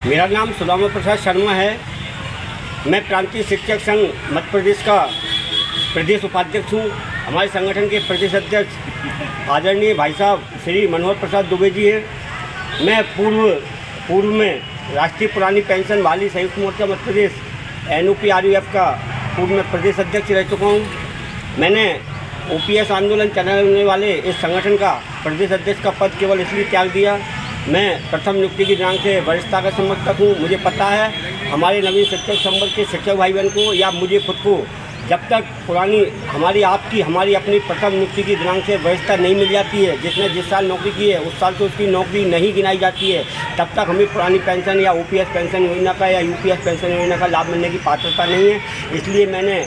मेरा नाम सुदामा प्रसाद शर्मा है। मैं प्रांतीय शिक्षक संघ मध्य प्रदेश का प्रदेश उपाध्यक्ष हूँ। हमारे संगठन के प्रदेश अध्यक्ष आदरणीय भाई साहब श्री मनोहर प्रसाद दुबे जी हैं। मैं पूर्व में राष्ट्रीय पुरानी पेंशन वाली संयुक्त मोर्चा मध्य प्रदेश NOPRUF का पूर्व में प्रदेश अध्यक्ष रह चुका हूँ। मैंने OPS आंदोलन चलाने वाले इस संगठन का प्रदेश अध्यक्ष का पद केवल इसलिए त्याग दिया। मैं प्रथम नियुक्ति की दिनांक से वरिष्ठता का समर्थक हूँ। मुझे पता है हमारे नवीन शिक्षक संवर्ग के शिक्षक भाई बहन को या मुझे खुद को जब तक पुरानी हमारी अपनी प्रथम नियुक्ति की दिनांक से वरिष्ठता नहीं मिल जाती है, जिसने जिस साल नौकरी की है उस साल से उसकी नौकरी नहीं गिनाई जाती है, तब तक हमें पुरानी पेंशन या OPS पेंशन योजना का या UPS पेंशन योजना का लाभ मिलने की पात्रता नहीं है। इसलिए मैंने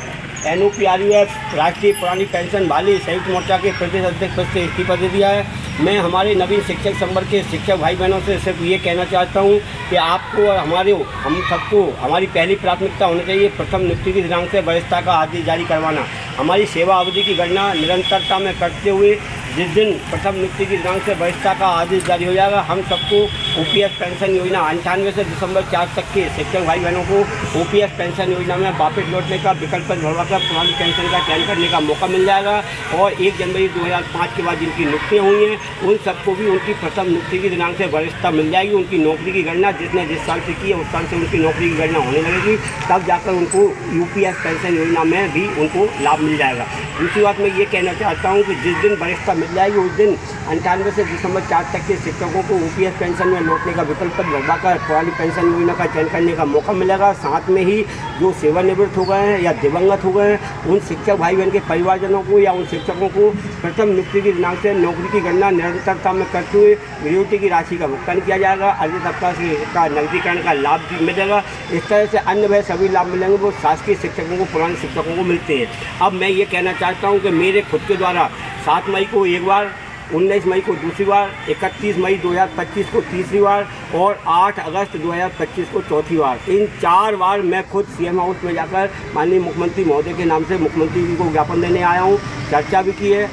NOPRUF राष्ट्रीय पुरानी पेंशन वाली संयुक्त मोर्चा के प्रदेश अध्यक्ष पद से इस्तीफा दे दिया है। मैं हमारे नवीन शिक्षक संवर्ग के शिक्षक भाई बहनों से सिर्फ ये कहना चाहता हूँ कि आपको और हम सबको हमारी पहली प्राथमिकता होनी चाहिए प्रथम नियुक्ति की दिनांक से वरिष्ठता का आदेश जारी करवाना। हमारी सेवा अवधि की गणना निरंतरता में करते हुए जिस दिन प्रथम नियुक्ति की दिनांक से वरिष्ठता का आदेश जारी हो जाएगा, हम सबको OPS पेंशन योजना 98 से दिसंबर 4 तक के शिक्षक भाई बहनों को OPS पेंशन योजना में वापस लौटने का विकल्प भरवाकर पुरानी पेंशन का चयन करने का मौका मिल जाएगा। और 1 जनवरी 2005 के बाद जिनकी नियुक्तियाँ हुई हैं उन सबको भी उनकी प्रथम नियुक्ति की दिनांक से वरिष्ठता मिल जाएगी। उनकी नौकरी की गणना जिसने जिस साल से की है उस साल से उनकी नौकरी की गणना होने लगेगी, तब जाकर उनको UPS पेंशन योजना में भी उनको लाभ मिल जाएगा। दूसरी बात मैं ये कहना चाहता हूँ कि जिस दिन वरिष्ठता मिल जाएगी उस दिन 98 से दिसंबर 4 तक के शिक्षकों को OPS पेंशन में लौटने का विकल्प भरवाकर पुरानी पेंशन योजना का चयन करने का मौका मिलेगा। साथ में ही जो सेवानिवृत्त हो गए हैं या दिवंगत हो गए हैं उन शिक्षक भाई बहन के परिवारजनों को या उन शिक्षकों को प्रथम नियुक्ति की दिनांक से नौकरी की गणना निरंतरता में करते हुए ग्रेच्युटी की राशि का भुगतान किया जाएगा। अर्जित अवकाश का नकदीकरण का लाभ भी मिलेगा। इस तरह से अन्य वह सभी लाभ मिलेंगे वो शासकीय शिक्षकों को पुराने शिक्षकों को मिलते हैं। अब मैं ये कहना चाहता हूँ कि मेरे खुद के द्वारा 7 मई को एक बार, 19 मई को दूसरी बार, 31 मई 2025 को तीसरी बार और 8 अगस्त 2025 को चौथी बार, इन 4 बार मैं खुद CM हाउस में जाकर माननीय मुख्यमंत्री महोदय के नाम से मुख्यमंत्री जी को ज्ञापन देने आया हूँ। चर्चा भी की है।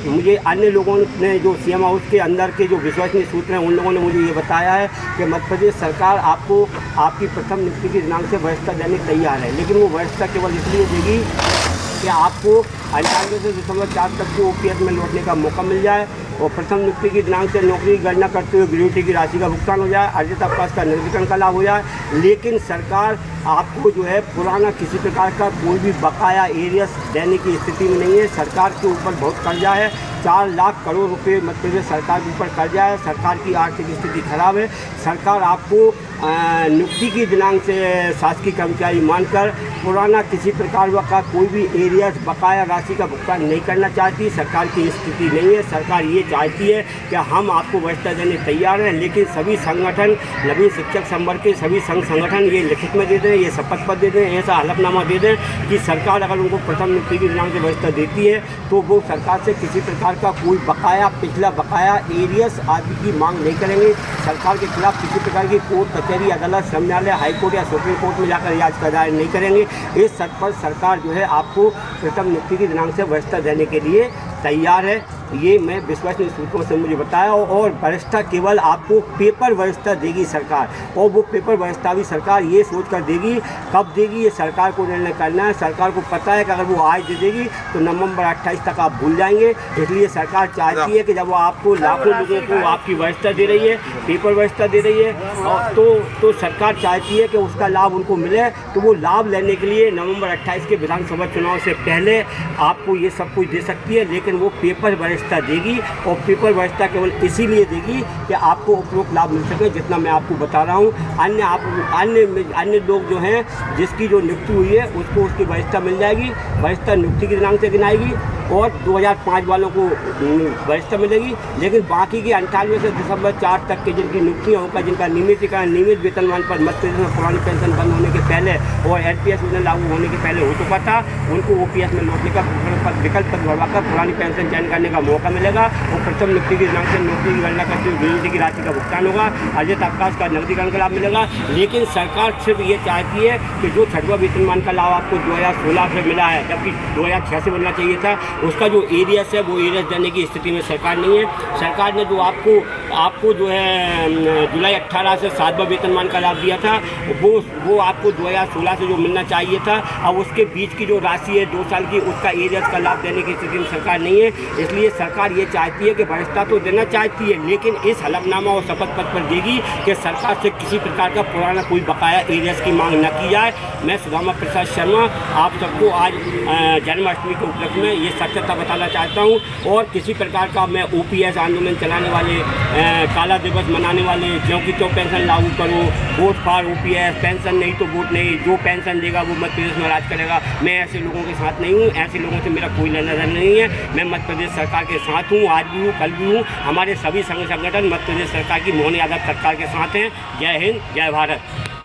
मुझे अन्य लोगों ने जो CM हाउस के अंदर के जो विश्वसनीय सूत्र हैं उन लोगों ने मुझे ये बताया है कि मध्य प्रदेश सरकार आपको आपकी प्रथम नियुक्ति की दिनांक से वरिष्ठता देने तैयार है, लेकिन वो वरिष्ठता केवल इसलिए देगी कि आपको 98 से दिसंबर 4 तक को OPS में लौटने का मौका मिल जाए और प्रथम नियुक्ति की दिनांक से नौकरी की गणना करते हुए ग्रेच्युटी की राशि का भुगतान हो जाए, अर्जित अवकाश का नकदीकरण का लाभ हो जाए। लेकिन सरकार आपको जो है पुराना किसी प्रकार का कोई भी बकाया एरियस देने की स्थिति में नहीं है। सरकार के ऊपर बहुत कर्जा है, 4 लाख करोड़ रुपए मध्य प्रदेश सरकार के ऊपर कर्जा है। सरकार की आर्थिक स्थिति खराब है। सरकार आपको नियुक्ति की दिनांक से शासकीय कर्मचारी मानकर पुराना किसी प्रकार का कोई भी एरियस बकाया राशि का भुगतान नहीं करना चाहती। सरकार की स्थिति नहीं है। सरकार ये चाहती है कि हम आपको वरिष्ठता देने तैयार हैं, लेकिन सभी संगठन, नवीन शिक्षक संवर्ग के सभी संघ संगठन ये लिखित में दे दें, ये शपथ पत्र दे दें, ऐसा हलफनामा दे दें कि सरकार अगर उनको प्रथम नियुक्ति की दिनांक से वरिष्ठता देती है तो वो सरकार से किसी प्रकार का कोई बकाया, पिछला बकाया एरियस आदि की मांग नहीं करेंगे। सरकार के खिलाफ किसी प्रकार की कोर्ट कचहरी, अदालत, श्रम न्यायालय, हाईकोर्ट या सुप्रीम कोर्ट में जाकर याचिका दायर नहीं करेंगे। इस शर्त पर सरकार जो है आपको प्रथम नियुक्ति की दिनांक से वरिष्ठता देने के लिए तैयार है। ये मैं विश्वसनीय सूत्रों से मुझे बताया। और वरिष्ठता केवल आपको पेपर वरिष्ठता देगी सरकार, और वो पेपर वरिष्ठता भी सरकार ये सोच कर देगी। कब देगी ये सरकार को निर्णय करना है। सरकार को पता है कि अगर वो आज दे देगी तो नवंबर 28 तक आप भूल जाएंगे। इसलिए सरकार चाहती है कि जब वो आपको लाखों लोगों को आपकी वरिष्ठता दे रही है, पेपर वरिष्ठता दे रही है, तो सरकार चाहती है कि उसका लाभ उनको मिले। तो वो लाभ लेने के लिए नवंबर 28 के विधानसभा चुनाव से पहले आपको ये सब कुछ दे सकती है, लेकिन वो पेपर वरिष्ठता देगी। और पेपर वरिष्ठता केवल इसीलिए देगी कि आपको उपरोक्त लाभ मिल सके, जितना मैं आपको बता रहा हूँ। अन्य लोग जो हैं जिसकी जो नियुक्ति हुई है उसको उसकी वरिष्ठता मिल जाएगी। वरिष्ठता नियुक्ति की दिनांक से गिनाएगी और 2005 वालों को वरिष्ठता मिलेगी। लेकिन बाकी के 98 से दिसंबर 4 तक के जिनकी नियुक्तियाँ होगा, जिनका नियमित वेतनमान पर मध्य प्रदेश में पुरानी पेंशन बंद होने के पहले और NPS योजना लागू होने के पहले हो चुका था, उनको OPS में लौटने का विकल्प भरवाकर पुरानी पेंशन चयन करने का मौका मिलेगा। और प्रथम नियुक्ति की दिनांक से नौकरी की गणना करते हुए ग्रेच्युटी की राशि का भुगतान होगा, अर्जित अवकाश का नकदीकरण का लाभ मिलेगा। लेकिन सरकार सिर्फ ये चाहती है कि जो 6वां वेतनमान का लाभ आपको 2016 से मिला है, जबकि 2006 से मिलना चाहिए था, उसका जो एरियस है वो एरियस देने की स्थिति में सरकार नहीं है। सरकार ने जो आपको आपको जो है जुलाई 18 से 7वां वेतनमान का लाभ दिया था, वो आपको 2016 से जो मिलना चाहिए था। अब उसके बीच की जो राशि है 2 साल की, उसका एरियर्स का लाभ देने की स्थिति में सरकार नहीं है। इसलिए सरकार ये चाहती है कि भ्रष्टा तो देना चाहती है, लेकिन इस हलफनामा और शपथ पत्र पर देगी कि सरकार से किसी प्रकार का पुराना कोई बकाया एरियर्स की मांग न की जाए। मैं सुदामा प्रसाद शर्मा आप सबको आज जन्माष्टमी के उपलक्ष्य में ये सत्यता बताना चाहता हूँ। और किसी प्रकार का मैं OPS आंदोलन चलाने वाले, काला दिवस मनाने वाले, क्योंकि तो पेंशन लागू करो, वोट फॉर OPS, पेंशन नहीं तो वोट नहीं, जो पेंशन देगा वो मध्य प्रदेश में राज करेगा, मैं ऐसे लोगों के साथ नहीं हूँ। ऐसे लोगों से मेरा कोई लेना देना नहीं है। मैं मध्य प्रदेश सरकार के साथ हूँ, आज भी हूँ, कल भी हूँ। हमारे सभी संगठन मध्य प्रदेश सरकार की मोहन यादव सरकार के साथ हैं। जय हिंद, जय भारत।